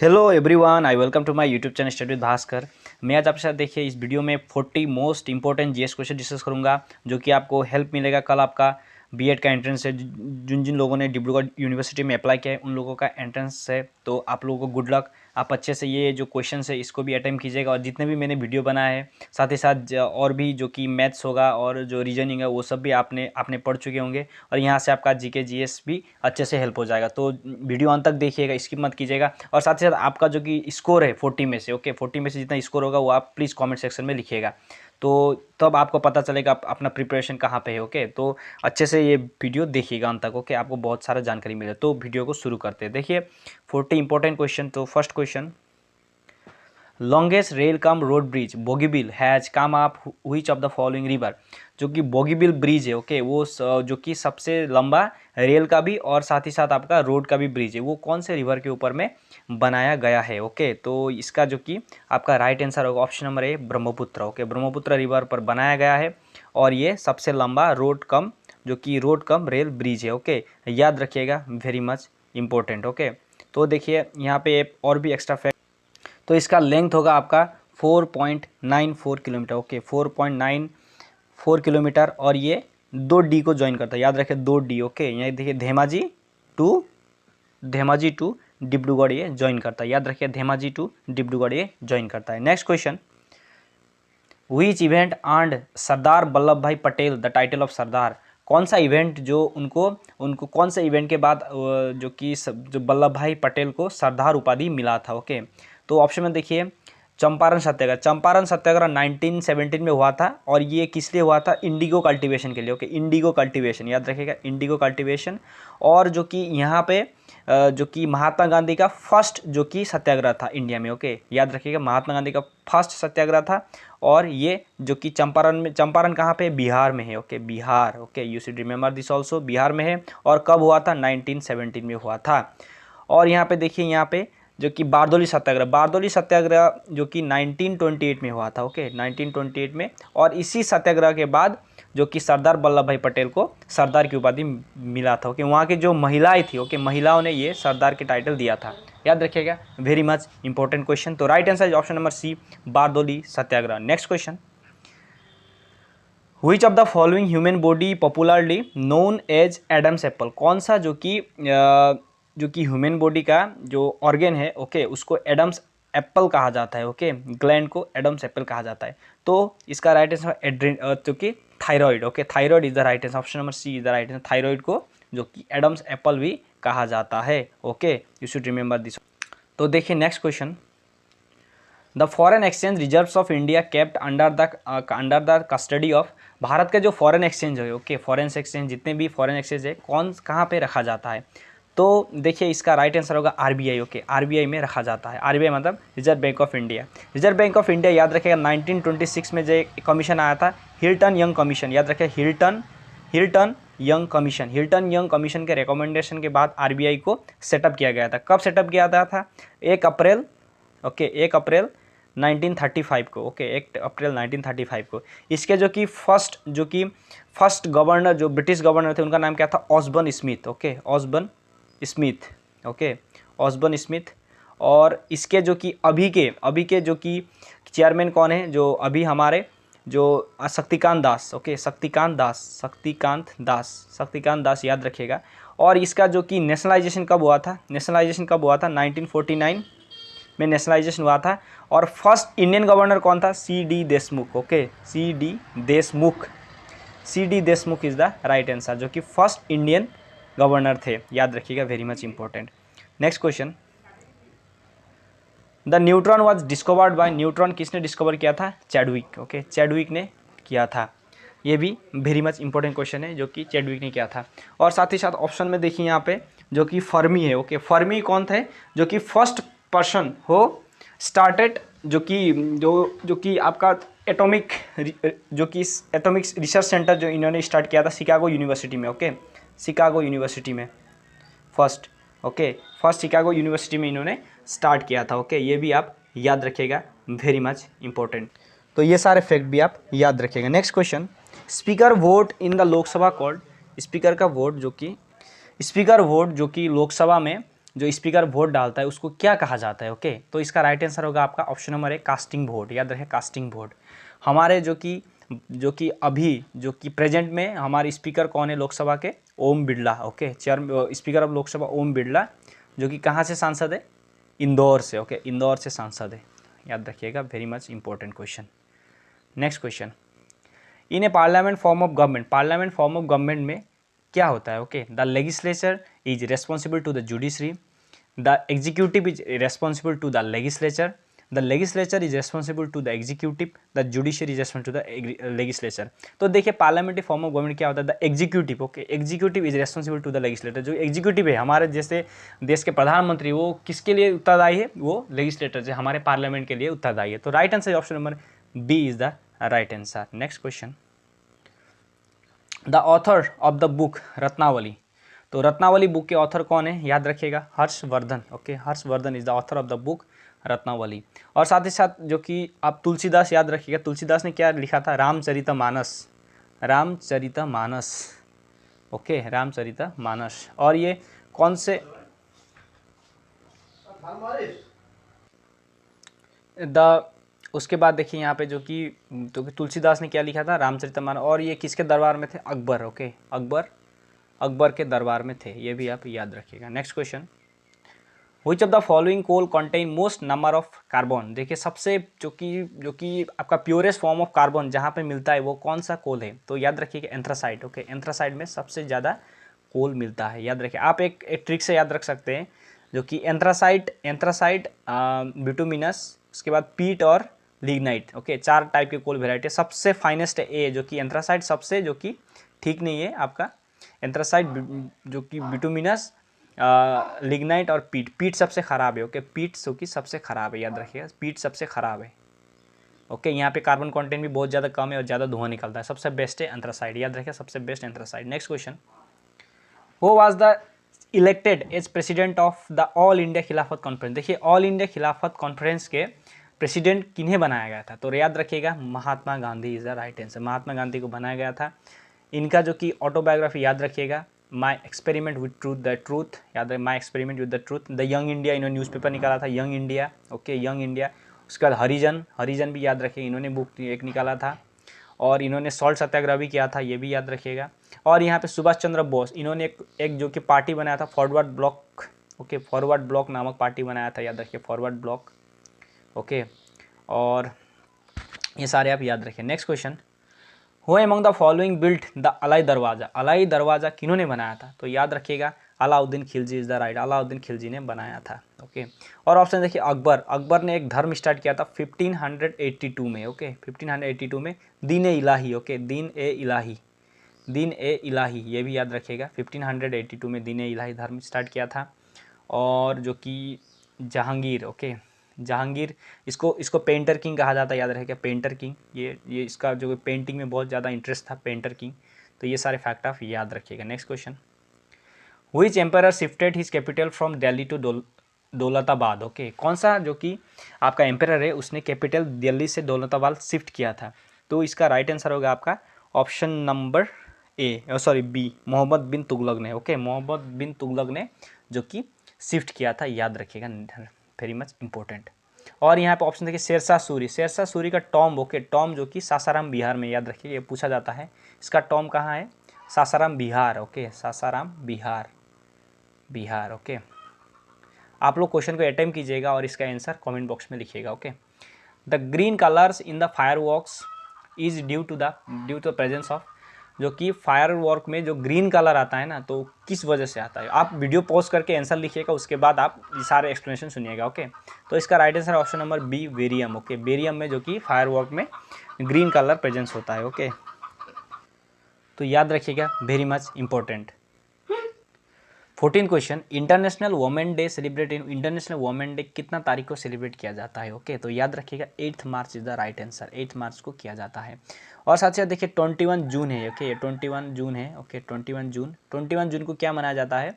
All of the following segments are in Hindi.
Hello everyone, I welcome to my YouTube channel study with Bhaskar. मैं आज आपके साथ देखिए इस वीडियो में 40 most important GS question discuss करूंगा, जो कि आपको हेल्प मिलेगा कल आपका बीएड का एंट्रेंस है। जिन जिन लोगों ने डिब्रूगढ़ यूनिवर्सिटी में अप्लाई किया है उन लोगों का एंट्रेंस है, तो आप लोगों को गुड लक। आप अच्छे से ये जो क्वेश्चन है इसको भी अटेम्प्ट कीजिएगा, और जितने भी मैंने वीडियो बनाया है साथ ही साथ और भी जो कि मैथ्स होगा और जो रीजनिंग है वो सब भी आपने पढ़ चुके होंगे, और यहाँ से आपका जीके जीएस भी अच्छे से हेल्प हो जाएगा। तो वीडियो अंत तक देखिएगा, स्किप मत कीजिएगा। और साथ ही साथ आपका जो कि स्कोर है 40 में से, ओके 40 में से जितना स्कोर होगा वो आप प्लीज़ कमेंट सेक्शन में लिखिएगा, तो तब आपको पता चलेगा आप अपना प्रिपरेशन कहाँ पे है। ओके, तो अच्छे से ये वीडियो देखिएगा अंत तक, ओके आपको बहुत सारा जानकारी मिले। तो वीडियो को शुरू करते हैं। देखिए 40 इंपॉर्टेंट क्वेश्चन। तो first question, longest rail cum road bridge Bogibeel has come up which of the following river. जो कि बोगीबिल ब्रिज है, ओके वो जो कि सबसे लंबा रेल का भी और साथ ही साथ आपका रोड का भी ब्रिज है, वो कौन से रिवर के ऊपर में बनाया गया है। ओके, तो इसका जो कि आपका राइट आंसर होगा ऑप्शन नंबर ए ब्रह्मपुत्र। ओके, ब्रह्मपुत्र रिवर पर बनाया गया है और ये सबसे लंबा रोड कम जो कि रोड कम रेल ब्रिज है। ओके, याद रखिएगा, वेरी मच इंपॉर्टेंट। ओके, तो देखिए यहाँ पे और भी एक्स्ट्रा फैक्ट। तो इसका लेंथ होगा आपका 4.94 किलोमीटर। ओके, 4.94 किलोमीटर, और ये 2D को ज्वाइन करता है, याद रखें 2D। ओके, यहाँ देखिए धेमाजी टू डिब्रूगढ़ ये ज्वाइन करता है, याद रखिए धेमाजी टू डिब्रूगढ़ ये ज्वाइन करता है। Next question, which event earned Sardar Vallabh Bhai Patel the title of Sardar. कौन सा इवेंट जो उनको कौन से इवेंट के बाद जो कि जो वल्लभ भाई पटेल को सरदार उपाधि मिला था। ओके, तो ऑप्शन में देखिए चंपारण सत्याग्रह। चंपारण सत्याग्रह 1917 में हुआ था, और ये किस लिए हुआ था? इंडिगो कल्टीवेशन के लिए। ओके, इंडिगो कल्टीवेशन, याद रखिएगा इंडिगो कल्टीवेशन। और जो कि यहाँ पे जो कि महात्मा गांधी का फर्स्ट जो कि सत्याग्रह था इंडिया में। ओके, याद रखिएगा महात्मा गांधी का फर्स्ट सत्याग्रह था, और ये जो कि चंपारण कहाँ पे? बिहार में है। Okay, Bihar. Okay, you should remember this also, Bihar में है। और कब हुआ था? 1917 में हुआ था। और यहाँ पे देखिए, यहाँ पे जो कि बारदोली सत्याग्रह जो कि 1928 में हुआ था। ओके, 1928 में। और इसी सत्याग्रह के बाद जो कि सरदार वल्लभ भाई पटेल को सरदार की उपाधि मिला था। ओके, वहाँ की जो महिलाएं थी, ओके महिलाओं ने ये सरदार के टाइटल दिया था, याद रखिएगा, वेरी मच इंपॉर्टेंट क्वेश्चन। तो right answer is option number C, Bardoli Satyagraha. Next question, which of the following human body popularly known as Adam's apple. कौन सा जो कि ह्यूमन बॉडी का जो ऑर्गन है, ओके उसको एडम्स एप्पल कहा जाता है। ओके, ग्लैंड को एडम्स एप्पल कहा जाता है। तो इसका राइट आंसर जो कि thyroid. Okay, thyroid is the right answer, option number C is the right answer. Thyroid को जो कि एडम्स एप्पल भी कहा जाता है। Okay, you should remember this. तो देखिए next question, the foreign exchange reserves of India kept under the custody of. Bharat का जो फॉरेन एक्सचेंज है, ओके फॉरेन एक्सचेंज, जितने भी फॉरेन एक्सचेंज है कहाँ पे रखा जाता है? तो देखिए इसका राइट आंसर होगा आरबीआई। ओके, आरबीआई में रखा जाता है। आरबीआई मतलब reserve bank of India. Reserve bank of India, याद रखिएगा 1926 में जो एक कमीशन आया था, हिल्टन यंग कमीशन, याद रखिए हिल्टन यंग कमीशन के रिकमेंडेशन के बाद आरबीआई को सेटअप किया गया था। कब सेटअप किया गया था? 1 अप्रैल 1935 को। ओके, 1 अप्रैल 1935 को। इसके जो कि फर्स्ट गवर्नर, जो ब्रिटिश गवर्नर थे, उनका नाम क्या था? Osborne Smith. Okay, Osborne Smith. और इसके जो कि अभी के जो कि चेयरमैन कौन है? जो अभी हमारे जो शक्तिकांत दास। ओके, शक्तिकांत दास, याद रखिएगा। और इसका जो कि नेशनलाइजेशन कब हुआ था? 1949 में नेशनलाइजेशन हुआ था। और फर्स्ट इंडियन गवर्नर कौन था? CD. Deshmukh. Okay, CD. Deshmukh is the right answer, जो कि फर्स्ट इंडियन गवर्नर थे, याद रखिएगा, very much important. Next question, the neutron was discovered by. Neutron किसने डिस्कवर किया था? चैडविक। ओके, चैडविक ने किया था। ये भी वेरी मच इंपॉर्टेंट क्वेश्चन है, जो कि चैडविक ने किया था। और साथ ही साथ ऑप्शन में देखिए यहाँ पे जो कि फर्मी है। ओके, फर्मी कौन थे? जो कि फर्स्ट पर्सन हो स्टार्टेड जो कि आपका एटॉमिक रिसर्च सेंटर जो इन्होंने स्टार्ट किया था शिकागो यूनिवर्सिटी में। ओके, शिकागो यूनिवर्सिटी में फर्स्ट शिकागो यूनिवर्सिटी में इन्होंने स्टार्ट किया था। ओके, ये भी आप याद रखिएगा, वेरी मच इंपॉर्टेंट। तो ये सारे फैक्ट भी आप याद रखिएगा। Next question, speaker vote in the Lok Sabha called. Speaker vote जो कि लोकसभा में जो स्पीकर वोट डालता है उसको क्या कहा जाता है? ओके, तो इसका राइट आंसर होगा आपका ऑप्शन नंबर 1 कास्टिंग वोट। याद रखें कास्टिंग वोट। हमारे जो कि अभी जो कि प्रेजेंट में हमारे स्पीकर कौन है लोकसभा के? Om Birla. Okay, chair speaker of Lok Sabha Om Birla, जो कि कहाँ से सांसद है? इंदौर से। ओके, इंदौर से सांसद है, याद रखिएगा, very much important question. Next question, in a parliament form of government, parliament form of government में क्या होता है? Okay, the legislature is responsible to the judiciary, the executive is responsible to the legislature, the legislature is responsible to the executive, the judiciary is responsible to the legislature. तो देखिए पार्लियामेंट्री फॉर्म ऑफ गवर्नमेंट क्या होता है? The executive. Okay, executive is responsible to the legislator. जो एग्जीक्यूटिव है हमारे जैसे देश के प्रधानमंत्री, वो किसके लिए उत्तरदायी है? वो लेजिस्लेटर से, हमारे पार्लियामेंट के लिए उत्तरदायी है। तो right answer option number B is the right answer. Next question, the author of the book Ratnavali. तो रत्नावली बुक के ऑथर कौन है? याद रखिएगा Harshavardhana. Okay, Harshavardhana is the author of the book Ratnavali. और साथ ही साथ जो कि आप तुलसीदास याद रखिएगा, तुलसीदास ने क्या लिखा था? रामचरितमानस, रामचरितमानस। ओके, रामचरितमानस। और ये कौन से द उसके बाद देखिए यहाँ पे जो कि तुलसीदास ने क्या लिखा था? रामचरितमानस। और ये किसके दरबार में थे? अकबर। ओके, अकबर के दरबार में थे, ये भी आप याद रखिएगा। Next question, which of the following coal contain most number of carbon. देखिए सबसे जो कि आपका प्योरेस्ट फॉर्म ऑफ कार्बन जहाँ पे मिलता है वो कौन सा कोल है? तो याद रखिएगा एंथ्रासाइट। ओके, एंथ्रासाइट में सबसे ज़्यादा कोल मिलता है, याद रखिए। आप एक ट्रिक से याद रख सकते हैं, जो कि एंथ्रासाइट बिटुमिनस, उसके बाद पीट और लिग्नाइट। ओके, 4 टाइप के कोल वेराइटी। सबसे फाइनेस्ट है ए, जो कि एंथ्रासाइट सबसे जो कि ठीक नहीं है आपका एंथ्रासाइट, जो कि बिटुमिनस, लिग्नाइट और पीट सबसे ख़राब है। ओके, पीट जो कि सबसे ख़राब है, याद रखिएगा पीट सबसे ख़राब है। ओके, यहाँ पे कार्बन कंटेंट भी बहुत ज़्यादा कम है और ज़्यादा धुआं निकलता है। सबसे बेस्ट है एंथ्रासाइड, याद रखिए सबसे best anthracite. Next question, who was the elected as president of the all India Khilafat conference. देखिए ऑल इंडिया खिलाफत कॉन्फ्रेंस के प्रेसिडेंट किन्हें बनाया गया था? तो याद रखिएगा Mahatma Gandhi is the right answer. Mahatma Gandhi को बनाया गया था। इनका जो कि ऑटोबायोग्राफी याद रखिएगा, my experiment with truth, the truth, याद रहे my experiment with the truth. The young India, इन्होंने न्यूज़पेपर निकाला था young India. Okay, young India. उसके बाद हरिजन भी याद रखिए, इन्होंने बुक एक निकाला था। और इन्होंने सॉल्ट सत्याग्रह भी किया था, ये भी याद रखिएगा। और यहाँ पे सुभाष चंद्र बोस, इन्होंने एक जो कि पार्टी बनाया था forward block. Okay, forward block नामक पार्टी बनाया था, याद रखिए फॉरवर्ड ब्लॉक। ओके, और ये सारे आप याद रखिए। Next question, who among the following built the Alai Darwaza. Alai Darwaza किन्होंने बनाया था? तो याद रखिएगा Alauddin Khilji is the right, Alauddin Khilji ने बनाया था। ओके, और ऑप्शन देखिए अकबर ने एक धर्म स्टार्ट किया था 1582 में। ओके, 1582 में दीन ए इलाही। ओके, दीन ए इलाही, ये भी याद रखिएगा 1582 में दीन ए इलाही धर्म स्टार्ट किया था। और जो कि जहांगीर। ओके, जहांगीर, इसको पेंटर किंग कहा जाता है, याद रखेगा पेंटर किंग। ये इसका जो पेंटिंग में बहुत ज़्यादा इंटरेस्ट था, पेंटर किंग। तो ये सारे फैक्ट आप याद रखिएगा। Next question, which empire shifted his capital from Delhi to Daulatabad. Okay, कौन सा जो कि आपका एम्पायर है उसने कैपिटल दिल्ली से दौलताबाद शिफ्ट किया था? तो इसका राइट आंसर होगा आपका option number A, sorry B, Mohammad bin Tughlaq ने। ओके, मोहम्मद बिन तुगलक ने जो कि शिफ्ट किया था, याद रखिएगा, वेरी मच इंपॉर्टेंट। और यहाँ पे ऑप्शन देखिए शेरशाह सूरी का टॉम। ओके, टॉम जो कि सासाराम बिहार में, याद रखिए ये पूछा जाता है, इसका टॉम कहाँ है? सासाराम बिहार। ओके, सासाराम बिहार। ओके, आप लोग क्वेश्चन को अटेम्प्ट कीजिएगा और इसका आंसर कमेंट बॉक्स में लिखिएगा। Okay, the green colours in the fireworks is due to presence of. जो कि फायरवर्क में जो ग्रीन कलर आता है ना, तो किस वजह से आता है? आप वीडियो पॉज करके आंसर लिखिएगा, उसके बाद आप सारे एक्सप्लेनेशन सुनिएगा। ओके, तो इसका right answer option number B, barium. Okay, barium में जो कि फायरवर्क में ग्रीन कलर प्रेजेंस होता है। ओके, तो याद रखिएगा, very much important. 14 question, international women day celebrate international women day कितना तारीख को सेलिब्रेट किया जाता है? ओके, तो याद रखिएगा 8 मार्च इज द राइट आंसर, 8 मार्च को किया जाता है। और साथ ही साथ देखिए 21 जून है। ओके, 21 जून है। ओके, 21 जून को क्या मनाया जाता है?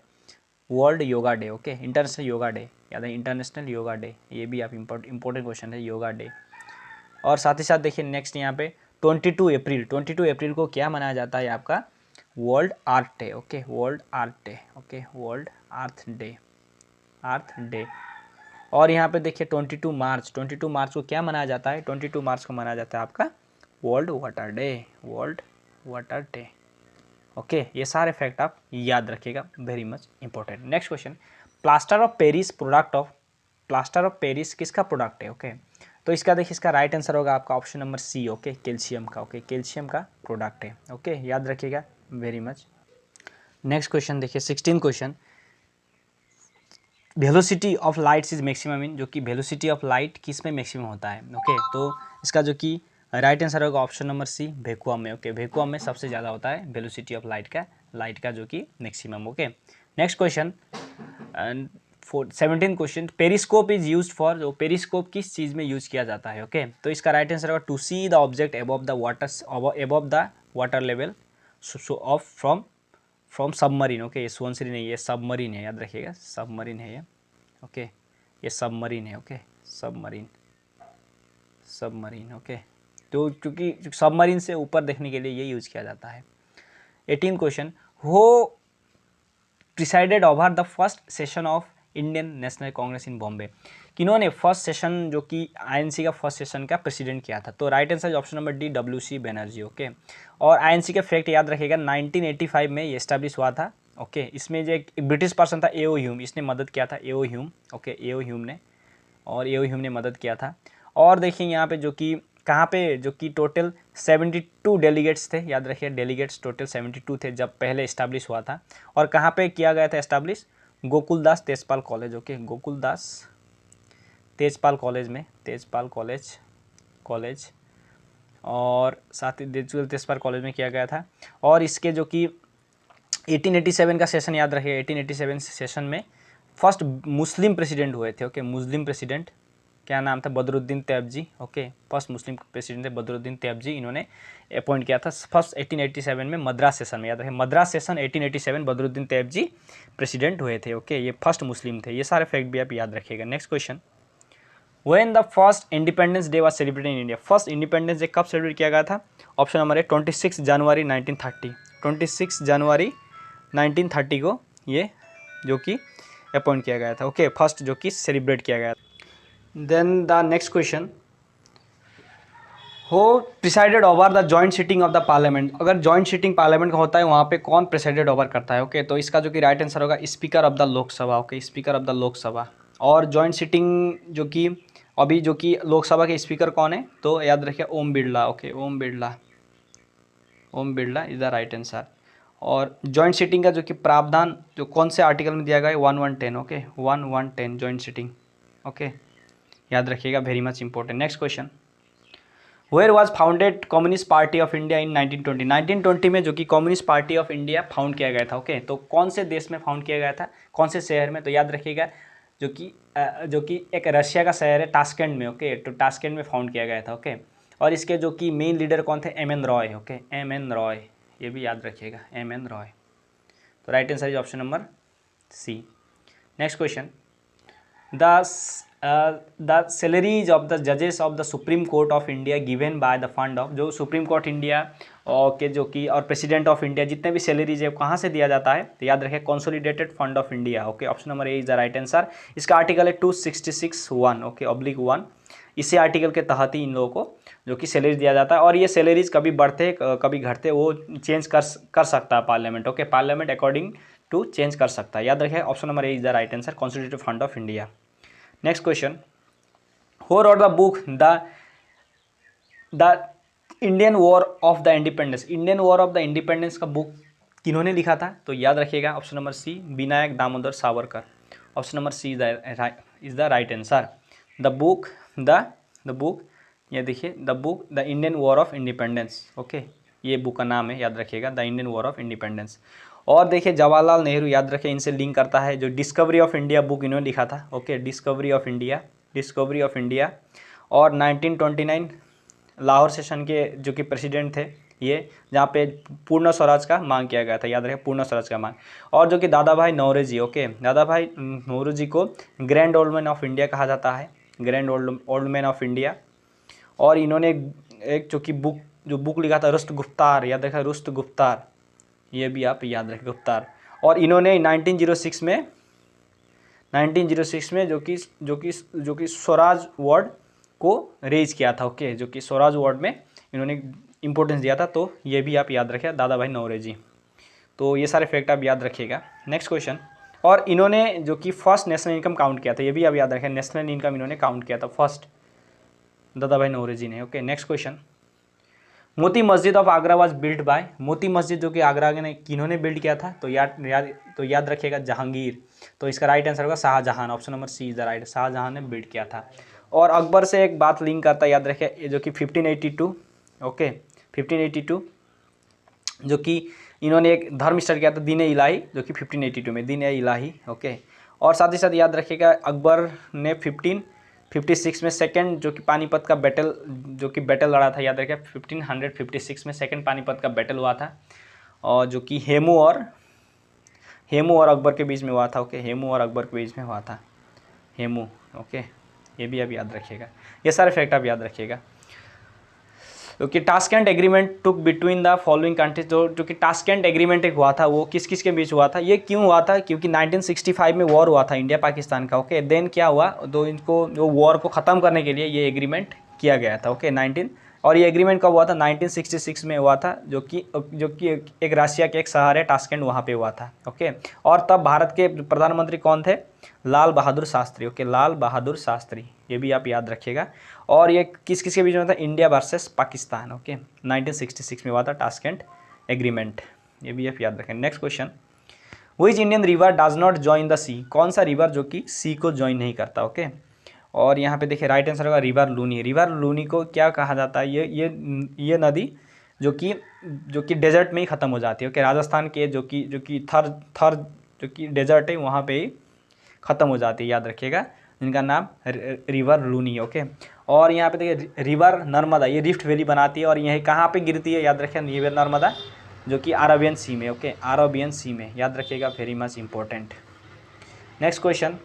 World yoga day. Okay, international yoga day, याद है इंटरनेशनल योगा डे, ये भी आप इंपॉर्टेंट क्वेश्चन है, योगा डे। और साथ ही साथ देखिए नेक्स्ट यहाँ पे 22 अप्रैल को क्या मनाया जाता है आपका? World art day. Okay, world art day. Okay, world art day. Earth day. और यहाँ पे देखिए 22 मार्च को क्या मनाया जाता है, 22 मार्च को मनाया जाता है आपका world water day, world water day. Okay, ये सारे फैक्ट आप याद रखिएगा, very much important. Next question, plaster of Paris किसका प्रोडक्ट है? ओके, तो इसका देखिए, इसका राइट आंसर होगा आपका option number C. Okay, calcium का। ओके, कैल्शियम का प्रोडक्ट है। ओके, याद रखिएगा, वेरी मच। नेक्स्ट क्वेश्चन देखिए, 16 question, velocity of light is maximum in, जो कि वेलोसिटी ऑफ लाइट किस में मैक्सिमम होता है? ओके, तो इसका जो कि राइट आंसर होगा ऑप्शन नंबर सी, वैक्यूम में। ओके, वैक्यूम में सबसे ज़्यादा होता है वेलोसिटी ऑफ लाइट का जो कि maximum. Okay, next question, 17 question, periscope is use for, जो पेरिस्कोप किस चीज़ में यूज किया जाता है? ओके, तो इसका राइट आंसर होगा to see the object above the water level of from submarine. Okay, ये सोनसरी नहीं, ये सबमरीन है, याद रखिएगा, सबमरीन है ये। ओके, ये सबमरीन है। Okay, submarine. ओके, तो क्योंकि सबमरीन से ऊपर देखने के लिए ये यूज किया जाता है। 18 question, who presided over the first session of Indian National Congress in Bombay, किन्होंने फर्स्ट सेशन जो कि आईएनसी का फर्स्ट सेशन का प्रेसिडेंट किया था? तो right answer option number D, WC Banerjee. Okay, और आईएनसी के फैक्ट याद रखिएगा, 1985 में ये एस्टैब्लिश हुआ था। ओके, इसमें जो एक ब्रिटिश पर्सन था A.O. ह्यूम, इसने मदद किया था, A.O. Hume. Okay, A.O. Hume ने मदद किया था। और देखिए यहाँ पे जो कि कहाँ पे जो कि टोटल 72 डेलीगेट्स थे, याद रखिए, डेलीगेट्स टोटल 72 थे जब पहले इस्टाब्लिश हुआ था। और कहाँ पे किया गया था establish? Gokuldas Tejpal college. Okay, Gokuldas Tejpal college में, तेजपाल कॉलेज और साथ ही तेजपाल कॉलेज में किया गया था। और इसके जो कि 1887 का सेशन याद रखिए, 1887 सेशन में फर्स्ट मुस्लिम प्रेसिडेंट हुए थे। ओके, मुस्लिम प्रेसिडेंट क्या नाम था? Badruddin Tyabji. Okay, first Muslim president थे बदरुद्दीन तैयबजी, इन्होंने अपॉइंट किया था फर्स्ट 1887 में मद्रास सेशन में, याद रखें, मद्रास सेशन 1887 बदरुद्दीन तैयबजी प्रेसिडेंट हुए थे। ओके, ये फर्स्ट मुस्लिम थे। ये सारे फैक्ट भी आप याद रखिएगा। Next question, when the first independence day was celebrated in India, first independence day कब सेलिब्रेट किया गया था? ऑप्शन नंबर ए 26 जनवरी 1930, 26 जनवरी 1930 को ये जो कि अपॉइंट किया गया था। ओके, फर्स्ट जो कि सेलिब्रेट किया गया था। Then the next question, who presided over the joint sitting of the parliament, अगर जॉइंट सिटिंग पार्लियामेंट का होता है वहाँ पे कौन प्रिसाइडेड ओवर करता है? ओके, तो इसका जो कि राइट आंसर होगा speaker of the Lok Sabha. Okay, speaker of the Lok Sabha. और जॉइंट सिटिंग जो कि अभी जो कि लोकसभा के स्पीकर कौन है? तो याद रखिए Om Birla. Okay, Om Birla is the right answer. और जॉइंट सिटिंग का जो कि प्रावधान जो कौन से आर्टिकल में दिया गया है? 1110। Okay, 1110 joint sitting. ओके, याद रखिएगा, very much important. Next question, where was founded Communist Party of India in 1920, 1920 में जो कि Communist Party of India found किया गया था। ओके, तो कौन से देश में फाउंड किया गया था, कौन से शहर में? तो याद रखिएगा जो कि एक रशिया का शहर है टास्केंट में। ओके, तो टास्केंट में फाउंड किया गया था। ओके, और इसके जो कि मेन लीडर कौन थे? M.N. Roy. Okay, M.N. Roy, ये भी याद रखिएगा, M.N. रॉय। तो right answer is option number C. Next question, the salaries of the जजेस of the Supreme Court of India given by the fund of, जो सुप्रीम कोर्ट इंडिया और के जो कि और प्रेसिडेंट ऑफ इंडिया जितने भी सैलरीज है कहाँ से दिया जाता है? तो याद रखें consolidated fund of India. Okay, option number A is the right answer. इसका आर्टिकल है 266(1). ओके, /1, इसी आर्टिकल के तहत ही इन लोगों को जो कि सैलरी दिया जाता है। और ये सैलरीज कभी बढ़ते कभी घटते, वो चेंज कर सकता है parliament. Okay, parliament according to change कर सकता है। याद रखें, option number A is the right answer, consolidated fund of India. Next question, who wrote the book the Indian war of the independence, Indian war of the independence का बुक किन्होंने लिखा था? तो याद रखिएगा, option number C, Vinayak Damodar Savarkar. Option number C is the right answer. The book ये देखिए, the book the Indian war of independence. Okay, ये बुक का नाम है, याद रखिएगा, the Indian war of independence. और देखिए जवाहरलाल नेहरू, याद रखें, इनसे लिंक करता है, जो डिस्कवरी ऑफ इंडिया बुक इन्होंने लिखा था। Okay, discovery of India. और 1929 लाहौर सेशन के जो कि प्रेसिडेंट थे ये, जहाँ पे पूर्ण स्वराज का मांग किया गया था। याद रखें, पूर्ण स्वराज का मांग। और जो कि दादा भाई नौरोजी, ओके, दादा भाई नौरोजी को grand old man of India कहा जाता है, grand old man of India. और इन्होंने एक जो कि बुक लिखा था रुस्त गुफ्तार, याद रखा, रुस्त गुफ्तार, ये भी आप याद रखें, गुफ्तार। और इन्होंने 1906 में 1906 में जो कि स्वराज अवार्ड को रेज किया था। ओके, जो कि स्वराज अवार्ड में इन्होंने इंपॉर्टेंस दिया था। तो ये भी आप याद रखें, दादा भाई नौरोजी। तो ये सारे फैक्ट आप याद रखिएगा। नेक्स्ट क्वेश्चन, और इन्होंने जो कि फर्स्ट नेशनल इनकम काउंट किया था, ये भी आप याद रखें, नेशनल इनकम इन्होंने काउंट किया था फर्स्ट, दादा भाई नौरोजी ने। Okay, next question, Moti Masjid of Agra was built by, Moti Masjid जो कि आगरा ने किन्होंने बिल्ड किया था, तो याद रखिएगा जहांगीर। तो इसका राइट आंसर होगा Shahjahan, option number C is the right, Shahjahan ने बिल्ड किया था। और अकबर से एक बात लिंक करता है, याद रखिए, जो कि 1582, ओके 1582, जो कि इन्होंने एक धर्म स्टार्ट किया था, दीन ए इलाही, जो कि 1582 में, दीन ए इलाही। ओके, और साथ ही साथ याद रखिएगा अकबर ने 1556 में सेकंड जो कि पानीपत का बैटल, जो कि बैटल लड़ा था, याद रखिए 1556 में सेकंड पानीपत का बैटल हुआ था, और जो कि हेमू और अकबर के बीच में हुआ था। ओके, हेमू और अकबर के बीच में हुआ था, हेमू। ओके, ये भी आप याद रखिएगा, ये सारे फैक्ट आप याद रखिएगा। क्योंकि Tashkent agreement took between the following countries, जो कि टास्केंट एग्रीमेंट एक हुआ था, वो किस किस के बीच हुआ था, ये क्यों हुआ था, क्योंकि 1965 में वॉर हुआ था इंडिया पाकिस्तान का। ओके, देन क्या हुआ, तो इनको जो वॉर को ख़त्म करने के लिए ये एग्रीमेंट किया गया था। ओके, और ये एग्रीमेंट कब हुआ था, 1966 में हुआ था, जो कि एक रशिया के एक शहर है टास्केंट, वहाँ पे हुआ था। ओके, और तब भारत के प्रधानमंत्री कौन थे, लाल बहादुर शास्त्री। ओके, लाल बहादुर शास्त्री, ये भी आप याद रखिएगा। और ये किस किस के बीच में था, इंडिया वर्सेस पाकिस्तान। ओके, 1966 में हुआ था टास्केंट एग्रीमेंट, ये भी आप याद रखें। Next question, which Indian river does not join the sea, कौन सा रिवर जो कि सी को ज्वाइन नहीं करता। ओके, और यहाँ पे देखिए राइट आंसर होगा रिवर लूनी। रिवर लूनी को क्या कहा जाता है, ये नदी जो कि डेजर्ट में ही ख़त्म हो जाती है। ओके, राजस्थान के जो कि थर जो कि डेजर्ट है वहाँ पे ही ख़त्म हो जाती है, याद रखिएगा, जिनका नाम रिवर लूनी। ओके, और यहाँ पे देखिए रिवर नर्मदा, ये रिफ्ट वैली बनाती है, और यही कहाँ पे गिरती है, याद रखिए, रिवर नर्मदा जो कि अरबियन सी में। ओके, अरबियन सी में, याद रखिएगा, very much important. Next question,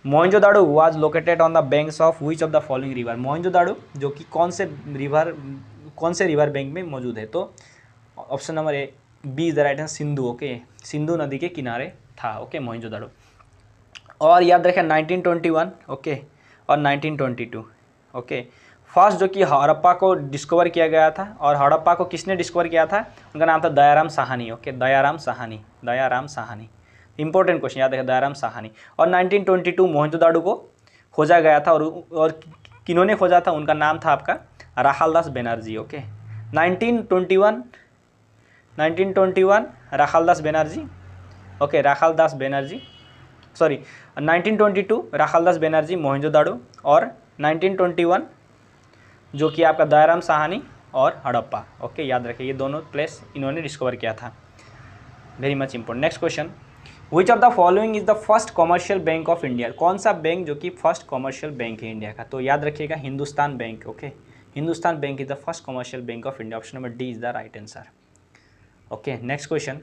Mohenjodaro was located on the banks of which of the following river, Mohenjodaro जो कि कौन से रिवर बैंक में मौजूद है, तो option number A B is the right answer, Sindhu. Okay, Sindhu नदी के किनारे था। ओके, मोहनजोदाड़ो। और याद रखें 1921, ओके, और 1922। ओके, फर्स्ट जो कि हड़प्पा को डिस्कवर किया गया था, और हड़प्पा को किसने डिस्कवर किया था, उनका नाम था Dayaram Sahni. Okay, Dayaram Sahni, important question, याद रखें, दयाराम साहनी। और 1922 मोहनजोदाड़ो को खोजा गया था, और किन्होंने खोजा था, उनका नाम था आपका Rakhaldas Banerjee. Okay, 1921 Rakhaldas Banerjee. Okay, Rakhaldas Banerjee, sorry 1922 Rakhaldas Banerjee Mohenjodaro, और 1921 जो कि आपका दयाराम साहनी और हड़प्पा। ओके, याद रखिए, ये दोनों प्लेस इन्होंने डिस्कवर किया था, very much important. Next question, which of the following is the first commercial bank of India, कौन सा बैंक जो कि फर्स्ट कॉमर्शियल बैंक है इंडिया का, तो याद रखिएगा Hindustan bank. Okay, Hindustan bank is the first commercial bank of India, option number D is the right answer. Okay, next question,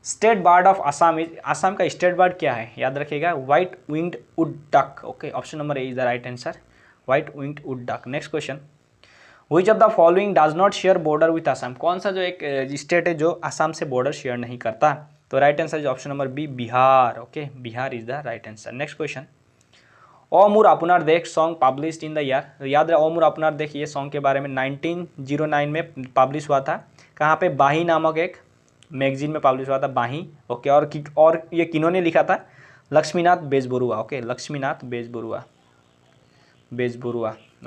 state bird of Assam is, Assam का स्टेट बर्ड क्या है, याद रखिएगा white winged wood duck. Okay, option number A is the right answer, white winged wood duck. Next question, which of the following does not share border with Assam, कौन सा जो एक स्टेट है जो आसाम से बॉर्डर शेयर नहीं करता, तो right answer is option number B, Bihar. Okay, Bihar is the right answer. Next question, O Mor Apunar Desh song published in the year, याद रहे ओ मोर अपनार देख, ये सॉन्ग के बारे में 1909 में पब्लिश हुआ था, कहाँ पे, बाही नामक एक मैगजीन में पब्लिश हुआ था, बाही। ओके, और ये किन्होंने लिखा था, लक्ष्मीनाथ बेजबरुआ। ओके, लक्ष्मीनाथ बेजबरुआ।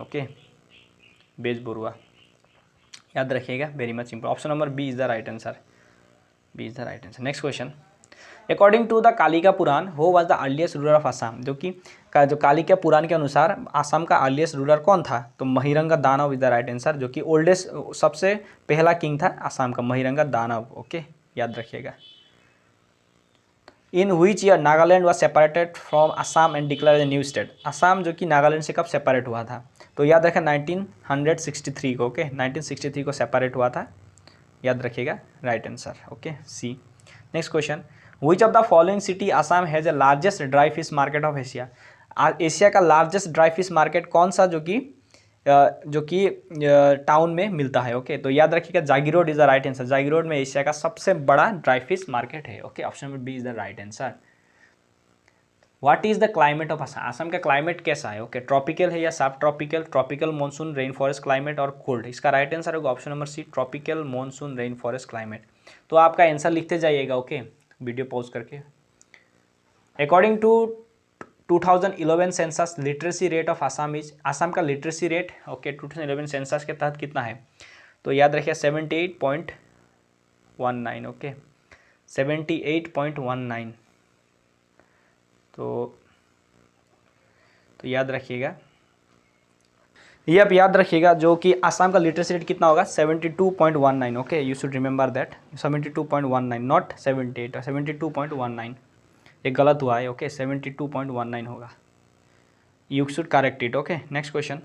ओके, बेजबरुआ, याद रखिएगा, very much important, option number B is the right answer, B is the right answer. Next question, according to the Kalika Purana who was the earliest ruler of Assam, जो कि जो कालिका पुराण के अनुसार आसाम का अर्लीस्ट रूलर कौन था, तो महिरंग दानव इज द राइट आंसर, जो कि ओल्डेस्ट सबसे पहला किंग था आसाम का, महिरंग दानव। ओके, याद रखिएगा। In which year Nagaland was separated from Assam and declared a new state, Assam जो कि नागालैंड से कब सेपरेट हुआ था, तो याद रखें 1963 को। ओके, 1963 को सेपरेट हुआ था, याद रखिएगा, right answer. Okay, C. Next question, which of the following city Assam has the largest dry fish market of Asia, Asia का लार्जेस्ट ड्राई फिश मार्केट कौन सा जो कि टाउन में मिलता है। ओके, तो याद रखिएगा Jagiroad is the right answer, Jagiroad में एशिया का सबसे बड़ा ड्राई फिश मार्केट है। Okay, option number B is the right answer. What is the climate of Assam? Assam का क्लाइमेट कैसा है? ओके, ट्रॉपिकल है या subtropical, tropical monsoon rain forest climate और कोल्ड? इसका राइट आंसर होगा option number C, tropical monsoon rain forest climate. तो आपका आंसर लिखते जाइएगा, ओके, वीडियो पॉज करके। According to 2011 census literacy rate of Assam is, Assam का लिटरेसी रेट ओके 2011 सेंसस के तहत कितना है? तो याद रखिए 78.19, ओके 78.19। तो याद रखिएगा, ये आप याद रखिएगा, जो कि आसाम का लिटरेसी रेट कितना होगा 72.19, okay you should remember that 72.19 not 78, 72.19। ये गलत हुआ है, ओके 72.19 होगा, you should correct it, okay. Next question,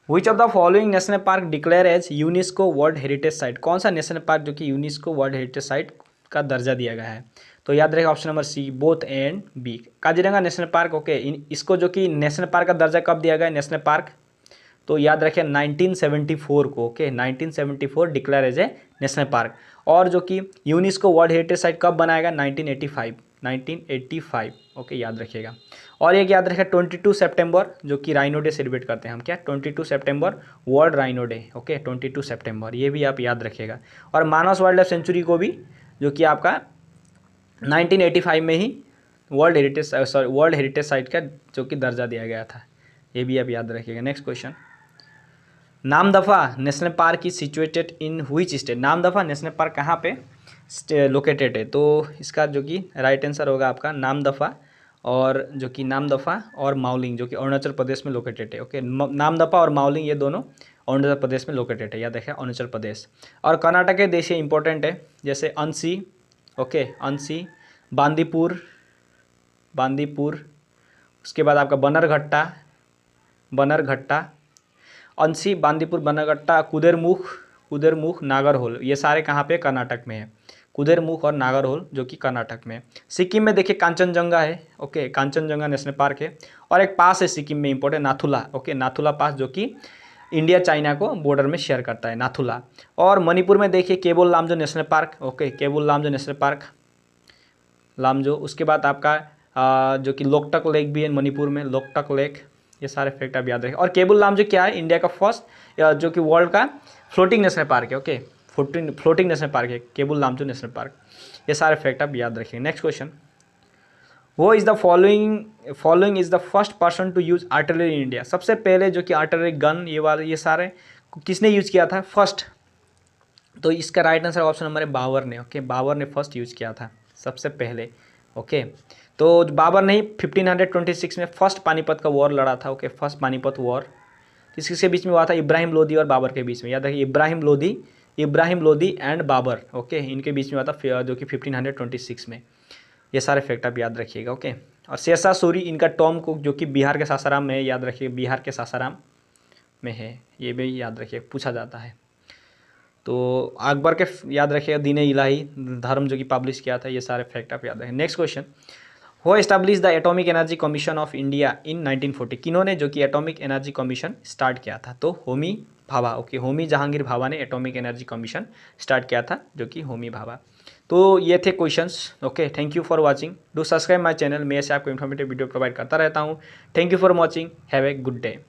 which of the following national park declare as UNESCO world heritage site? कौन सा नेशनल पार्क जो कि यूनेस्को वर्ल्ड हेरिटेज साइट का दर्जा दिया गया है? तो याद रखेगा option number C, both A and B. Kaziranga national park, okay इसको जो कि नेशनल पार्क का दर्जा कब दिया गया है नेशनल पार्क? तो याद रखें 1974 को, okay 1974 declared as a national park. और जो कि यूनेस्को वर्ल्ड हेरिटेज साइट कब बनाएगा? 1985, ओके याद रखिएगा। और एक याद रखें 22 सितंबर जो कि राइनो डे सेलिब्रेट करते हैं हम, क्या 22 सितंबर वर्ल्ड राइनो डे, ओके 22 सितंबर, ये भी आप याद रखिएगा। और मानस वाइल्ड लाइफ सेंचुरी को भी जो कि आपका 1985 में ही वर्ल्ड हेरिटेज साइट का जो कि दर्जा दिया गया था, ये भी आप याद रखिएगा। Next question, Namdapha national park is situated in which state? Namdapha national park कहाँ पे लोकेटेड है? तो इसका जो कि राइट आंसर होगा आपका नामदफा, और जो कि नामदफा और माउलिंग जो कि अरुणाचल प्रदेश में लोकेटेड है, ओके नामदफा और माउलिंग ये दोनों अरुणाचल प्रदेश में लोकेटेड है, याद रखें अरुणाचल प्रदेश। और कर्नाटक के देश इंपॉर्टेंट है, जैसे अंसी, ओके अंसी, बांदीपुर, उसके बाद आपका बनरघट्टा, अंसी, बांदीपुर, बनरघट्टा, कुदेरमुख, नागरहोल, ये सारे कहाँ पे? कर्नाटक में है। कुदेरमुख और नागरहोल जो कि कर्नाटक में है। सिक्किम में देखिए कांचनजंगा है, ओके कांचनजंगा नेशनल पार्क है। और एक पास है सिक्किम में important, Nathula, okay Nathula pass जो कि इंडिया चाइना को बॉर्डर में शेयर करता है, नाथुला। और मणिपुर में देखिए Keibul Lamjao national park, okay Keibul Lamjao national park, Lamjao. उसके बाद आपका जो कि लोकटक लेक भी है मणिपुर में, लोकटक लेक, ये सारे फैक्ट आप याद रखें। और केबुल लामजो क्या है? इंडिया का फर्स्ट जो कि वर्ल्ड का फ्लोटिंग नेशनल पार्क है, ओके फ्लोटिंग नेशनल पार्क है केबुल लामजो नेशनल पार्क, ये सारे फैक्ट आप याद रखेंगे। नेक्स्ट क्वेश्चन, वो is the following is the first person to use artillery in India? सबसे पहले जो कि आर्टिलरी गन ये वाले ये सारे किसने यूज किया था फर्स्ट? तो इसका राइट आंसर ऑप्शन नंबर है बाबर ने, ओके बाबर ने फर्स्ट यूज किया था सबसे पहले, ओके। तो बाबर ने ही 1526 में फर्स्ट पानीपत का वॉर लड़ा था, ओके फर्स्ट पानीपत वॉर किसके बीच में हुआ था? इब्राहिम लोदी और बाबर के बीच में, याद रखिए इब्राहिम लोदी एंड बाबर, ओके इनके बीच में हुआ था जो कि 1526 में, ये सारे फैक्ट आप याद रखिएगा, ओके। और शेरशाह सूरी इनका टॉम को जो कि बिहार के सासाराम में है, याद रखिए बिहार के सासाराम में है, ये भी याद रखिए पूछा जाता है। तो अकबर के याद रखिएगा दीन-ए इलाही धर्म जो कि पब्लिश किया था, ये सारे फैक्ट आप याद रखें। नेक्स्ट क्वेश्चन, हो establish the atomic energy commission of India इन 1940? किन्होंने जो कि एटॉमिक एनर्जी कमीशन स्टार्ट किया था? तो होमी भाभा, ओके होमी जहांगीर भाभा ने एटॉमिक एनर्जी कमीशन स्टार्ट किया था, जो कि होमी भाभा। तो ये थे questions, okay thank you for watching, do subscribe my channel, मैं ऐसे आपको इन्फॉर्मेटिव वीडियो प्रोवाइड करता रहता हूँ। Thank you for watching, have a good day.